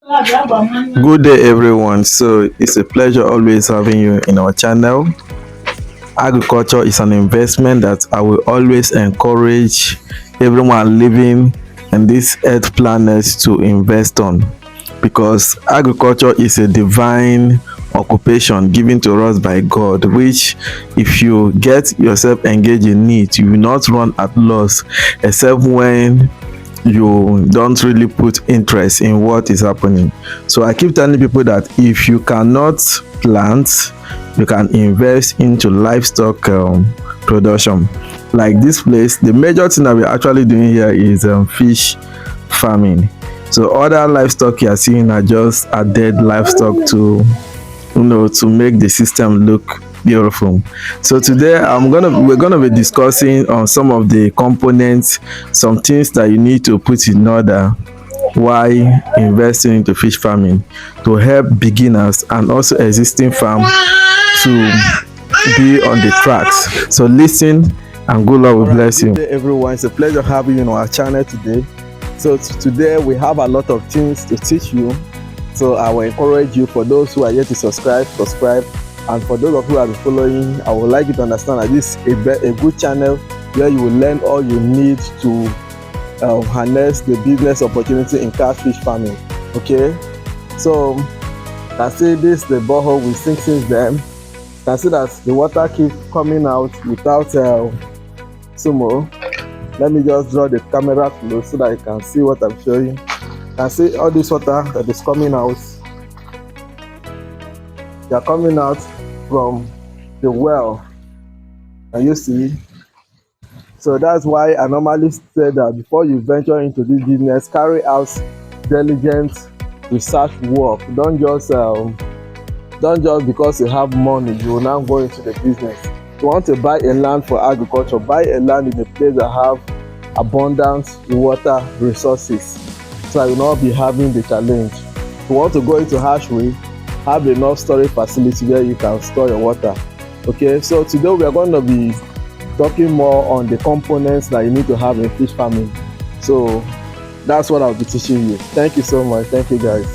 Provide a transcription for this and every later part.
Good day, everyone. So it's a pleasure always having you in our channel. Agriculture is an investment that I will always encourage everyone living in this earth planet to invest on, because agriculture is a divine occupation given to us by God, which if you get yourself engaged in it, you will not run at loss, except when you don't really put interest in what is happening. So I keep telling people that if you cannot plant, you can invest into livestock production. Like this place, the major thing that we're actually doing here is fish farming. So other livestock you are seeing are just added livestock to, to make the system look beautiful. So today we're gonna be discussing on some of the components, some things that you need to put in order while investing into fish farming, to help beginners and also existing farm to be on the tracks. So listen, and good Lord will bless you. Good day, everyone. It's a pleasure having you on our channel today. So today we have a lot of things to teach you. So I will encourage you, for those who are yet to subscribe, and for those of you who have been following, I would like you to understand that this is a good channel where you will learn all you need to harness the business opportunity in catfish farming. Okay, so you can see this, the borehole we sink since then. You can see that the water keeps coming out without sumo. Let me just draw the camera close so that you can see what I'm showing. You can see all this water that is coming out. They are coming out from the well. Can you see? So that's why I normally say that before you venture into this business, carry out diligent research work. Don't just because you have money, you will now go into the business. If you want to buy a land for agriculture, buy a land in a place that have abundant water resources, so I will not be having the challenge. If you want to go into hatchery, have enough storage facility where you can store your water. Okay, so today we are going to be talking more on the components that you need to have in fish farming. So that's what I'll be teaching you. Thank you so much. Thank you, guys.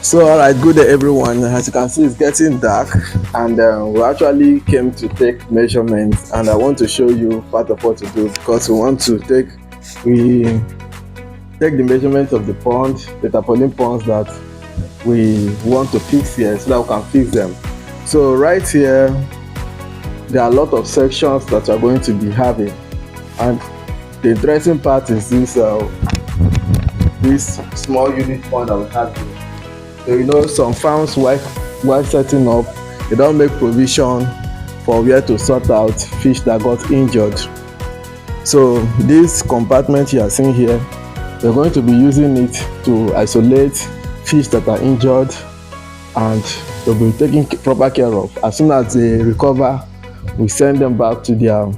So alright, good day everyone. As you can see, it's getting dark, and we actually came to take measurements, and I want to show you part of what to do, because we want to take the measurements of the pond, the Tarpaulin ponds that we want to fix here, so that we can fix them. So right here, there are a lot of sections that we're going to be having, and the interesting part is this small unit pond that we have here. So some farms, while setting up, they don't make provision for where to sort out fish that got injured. So this compartment you are seeing here, we're going to be using it to isolate fish that are injured, and they'll be taken proper care of. As soon as they recover, we send them back to their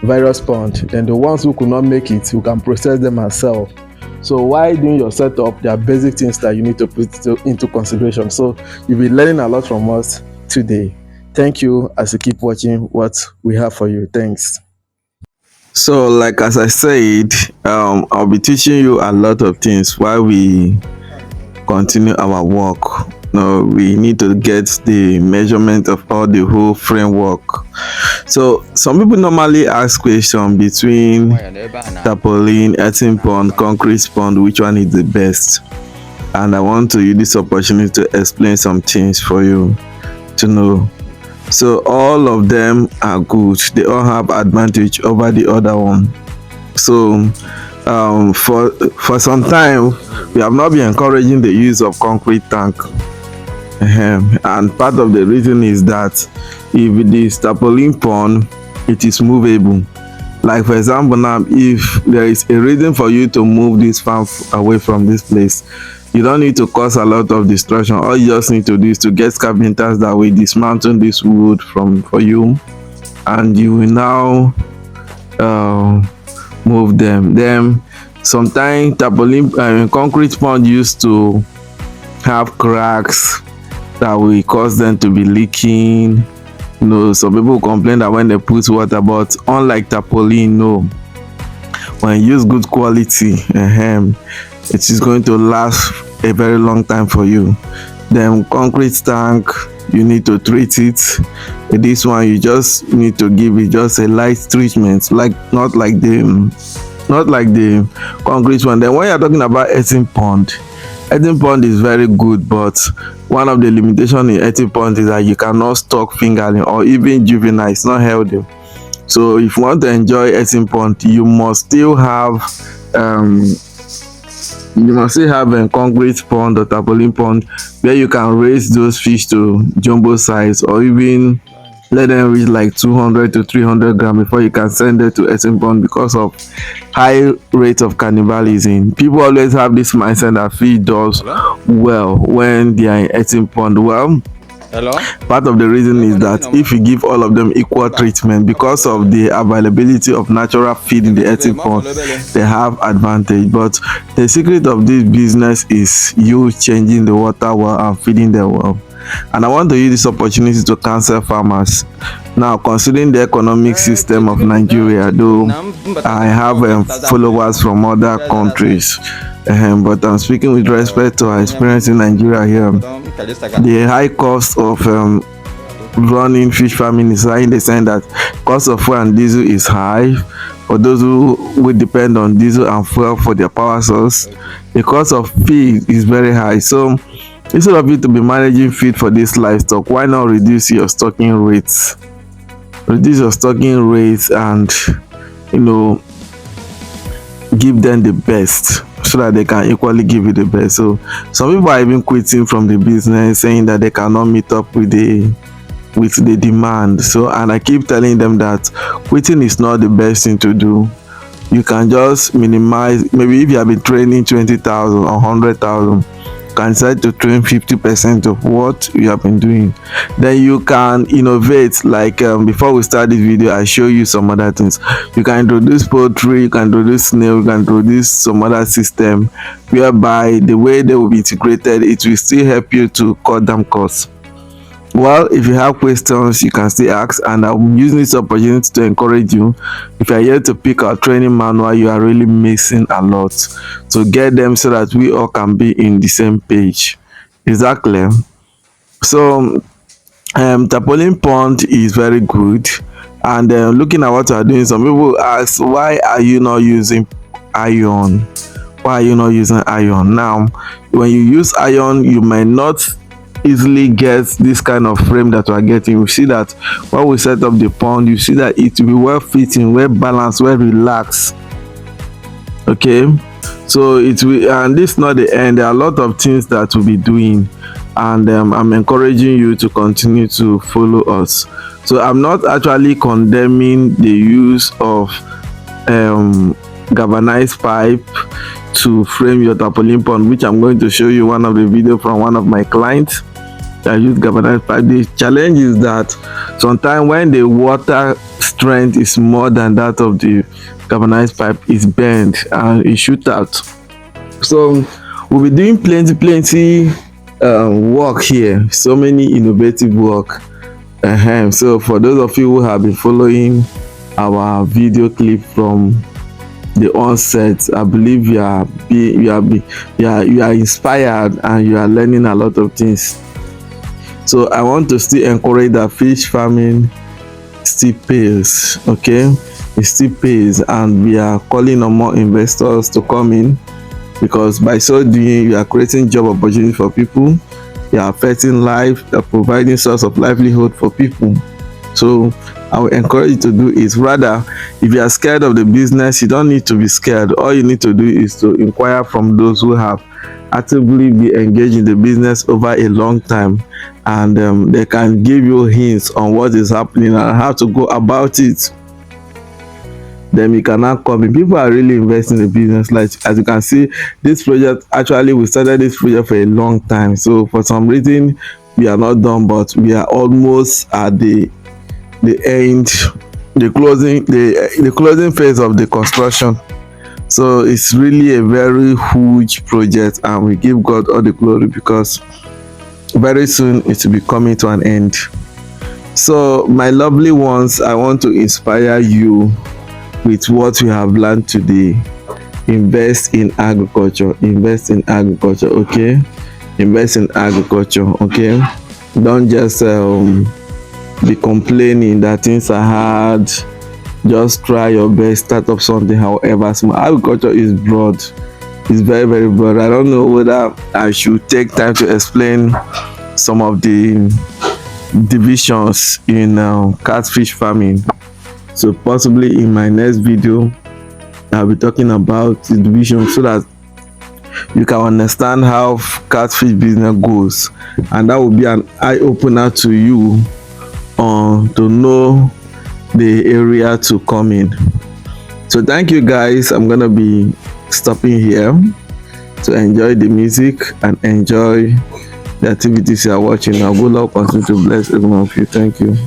various pond. Then the ones who could not make it, we can process them ourselves. So while doing your setup, there are basic things that you need to put into consideration. So you'll be learning a lot from us today. Thank you as you keep watching what we have for you. Thanks. So like as I said, I'll be teaching you a lot of things while we continue our work. Now we need to get the measurement of all the whole framework. So some people normally ask questions between Tarpaulin, Earthen pond, concrete pond, which one is the best? And I want to use this opportunity to explain some things for you to know. So all of them are good. They all have advantage over the other one. So for some time we have not been encouraging the use of concrete tank. And part of the reason is that if it is Tarpaulin pond, it is movable. Like for example, now if there is a reason for you to move this farm away from this place, you don't need to cause a lot of destruction. All you just need to do is to get carpenters that will dismantle this wood for you, and you will now move them. Then sometimes Tarpaulin concrete pond used to have cracks that will cause them to be leaking. Some people complain that when they put water, but unlike tarpaulin, no, when you use good quality, it is going to last a very long time for you. Then concrete tank, you need to treat it. This one you just need to give it just a light treatment, like not like the concrete one. Then when you're talking about earthen pond is very good, but one of the limitations in earthen pond is that you cannot stock fingerling or even juvenile. It's not healthy. So if you want to enjoy earthen pond, you must still have a concrete pond or tarpaulin pond where you can raise those fish to jumbo size, or even let them reach like 200 to 300 grams before you can send them to earthen pond, because of high rate of cannibalism. People always have this mindset that fish does well when they are in earthen pond. Well, part of the reason is that if you give all of them equal treatment, because of the availability of natural feed in the earthen pond, they have advantage. But the secret of this business is you changing the water well and feeding them well. And I want to use this opportunity to counsel farmers. Now, considering the economic system of Nigeria, though I have followers from other countries, but I'm speaking with respect to our experience in Nigeria here. The high cost of running fish farming is high, in the sense that cost of fuel and diesel is high. For those who will depend on diesel and fuel for their power source, the cost of feed is very high. So instead of you to be managing feed for this livestock, why not reduce your stocking rates? Reduce your stocking rates and give them the best, so that they can equally give you the best. So some people are even quitting from the business, saying that they cannot meet up with the demand. So, and I keep telling them that quitting is not the best thing to do. You can just minimize. Maybe if you have been training 20,000 or 100,000, can decide to train 50% of what you have been doing. Then you can innovate. Like before we start this video, I show you some other things. You can introduce poultry, you can introduce snail, you can introduce some other system whereby the way they will be integrated, it will still help you to cut down costs. Well, if you have questions, you can still ask, and I'm using this opportunity to encourage you. If you're here to pick our training manual, you are really missing a lot. So get them so that we all can be in the same page. Exactly. So tarpaulin pond is very good, and looking at what you are doing, some people ask, why are you not using iron? Why are you not using iron? Now, when you use iron, you might not easily get this kind of frame that we are getting. We see that when we set up the pond, you see that it will be well fitting, well balanced, well relaxed. Okay, so it will, and this is not the end. There are a lot of things that we'll be doing, and I'm encouraging you to continue to follow us. So I'm not actually condemning the use of galvanized pipe to frame your tarpaulin pond, which I'm going to show you one of the video from one of my clients that use galvanized pipe. The challenge is that sometimes when the water strength is more than that of the galvanized pipe, is bent and it shoot out. So we'll be doing plenty work here, so many innovative work. So for those of you who have been following our video clip from the onset, I believe you are inspired and you are learning a lot of things. So I want to still encourage that fish farming still pays. Okay, it still pays, and we are calling on more investors to come in, because by so doing you are creating job opportunities for people, you are affecting life, you are providing source of livelihood for people. So I will encourage you to do is, rather, if you are scared of the business, you don't need to be scared. All you need to do is to inquire from those who have actively be engaged in the business over a long time, and they can give you hints on what is happening and how to go about it. Then you can now come in. People are really investing in the business. Like, as you can see, this project, actually we started this project for a long time, so for some reason we are not done, but we are almost at the end, the closing phase of the construction. So it's really a very huge project, and we give God all the glory, because very soon it will be coming to an end. So my lovely ones, I want to inspire you with what we have learned today. Invest in agriculture, invest in agriculture, okay? Invest in agriculture, okay? Don't just be complaining that things are hard. Just try your best, start up something however small. Agriculture is broad, it's very very broad. I don't know whether I should take time to explain some of the divisions in catfish farming. So possibly in my next video I'll be talking about the division so that you can understand how catfish business goes, and that will be an eye-opener to you to know the area to come in. So thank you guys. I'm gonna be stopping here to enjoy the music and enjoy the activities you are watching. Now good luck, continue to bless every one of you. Thank you.